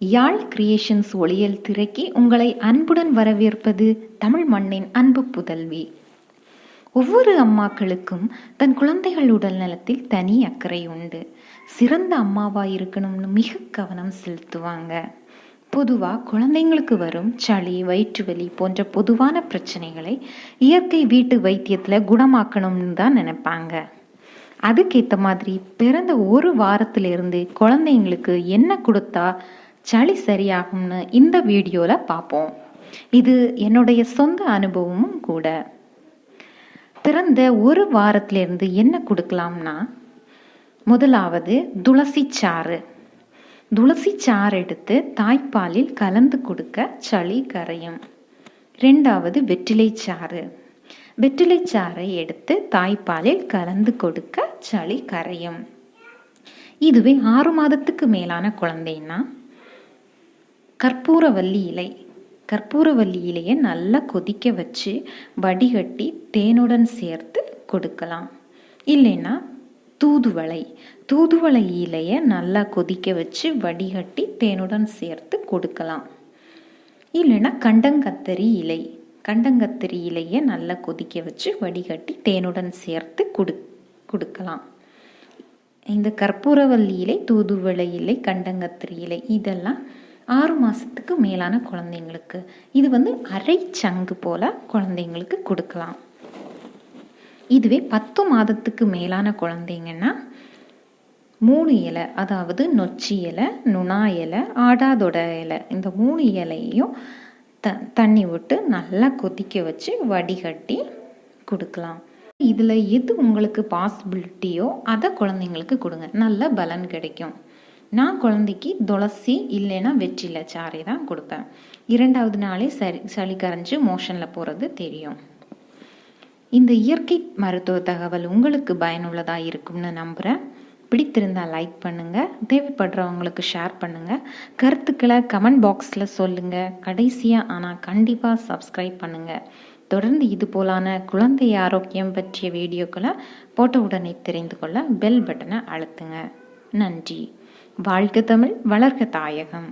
யாழ் creations ஒளியல் திரைக்கு உங்களை அன்புடன் வரவேற்பது தமிழ் மண்ணின் அன்பு புதல்வி. ஒவ்வொரு அம்மாக்களுக்கும் தன் குழந்தைகள் உடல் நலத்தில் தனி அக்கறை உண்டு. சிறந்த அம்மாவாக இருக்கணும்னு மிக கவனம் செலுத்துவாங்க. பொதுவாக குழந்தைங்களுக்கு வரும் சளி, வயிற்று வலி போன்ற பொதுவான பிரச்சனைகளை இயற்கை வீட்டு வைத்தியத்தில் குணமாக்கணும்னு தான் நினைப்பாங்க. அதுக்கேற்ற மாதிரி பிறந்த ஒரு வாரத்திலிருந்து குழந்தைங்களுக்கு என்ன கொடுத்தா சளி சரியாகும்னு இந்த வீடியோவில் பார்ப்போம். இது என்னுடைய சொந்த அனுபவமும் கூட. பிறந்த ஒரு வாரத்திலிருந்து என்ன கொடுக்கலாம்னா, முதலாவது துளசி சாறு. துளசி சாறு எடுத்து தாய்ப்பாலில் கலந்து கொடுக்க சளி கரையும். ரெண்டாவது வெற்றிலை சாறு. வெற்றிலை சாறை எடுத்து தாய்ப்பாலில் கலந்து கொடுக்க சளி கரையும். இதுவே 6 மாதத்துக்கு மேலான குழந்தைன்னா கற்பூரவல்லி இலை. கற்பூரவல்லி இலையை நல்லா கொதிக்க வச்சு வடிகட்டி தேனுடன் சேர்த்து கொடுக்கலாம். இல்லைன்னா தூதுவளை. தூதுவளை இலையை நல்லா கொதிக்க வச்சு வடிகட்டி தேனுடன் சேர்த்து கொடுக்கலாம். இல்லைன்னா கண்டங்கத்திரி இலை. கண்டங்கத்திரி இலையை நல்லா கொதிக்க வச்சு வடிகட்டி தேனுடன் சேர்த்து கொடுக்கலாம். இந்த கற்பூரவல்லி இலை, தூதுவளை இலை, கண்டங்கத்திரி இலை இதெல்லாம் 6 மாதத்துக்கு மேலான குழந்தைங்களுக்கு. இது அரை சங்கு போல் குழந்தைங்களுக்கு கொடுக்கலாம். இதுவே 10 மாதத்துக்கு மேலான குழந்தைங்கன்னா 3 இலை, அதாவது நொச்சி இலை, நுணா இலை, ஆடாதொட இலை, இந்த 3 இலையையும் தண்ணி விட்டு நல்லா கொதிக்க வச்சு வடிகட்டி கொடுக்கலாம். இதில் எது உங்களுக்கு பாசிபிலிட்டியோ அதை குழந்தைங்களுக்கு கொடுங்க, நல்ல பலன் கிடைக்கும். நான் குழந்தைக்கு துளசி இல்லைன்னா வெற்றிலை சாறை தான் கொடுப்பேன். 2வது நாளே சளி கரைஞ்சு மோஷனில் போகிறது தெரியும். இந்த இயற்கை மருத்துவ தகவல் உங்களுக்கு பயனுள்ளதாக இருக்கும்னு நம்புகிறேன். பிடித்திருந்தால் லைக் பண்ணுங்கள், தேவைப்படுறவங்களுக்கு ஷேர் பண்ணுங்கள், கருத்துக்களை கமெண்ட் பாக்ஸில் சொல்லுங்கள். கடைசியாக ஆனால் கண்டிப்பாக சப்ஸ்கிரைப் பண்ணுங்கள். தொடர்ந்து இது போலான குழந்தை ஆரோக்கியம் பற்றிய வீடியோக்களை போட்ட உடனே தெரிந்து கொள்ள பெல் பட்டனை அழுத்துங்க. நன்றி. வாழ்க தமிழ், வளர்க தாயகம்.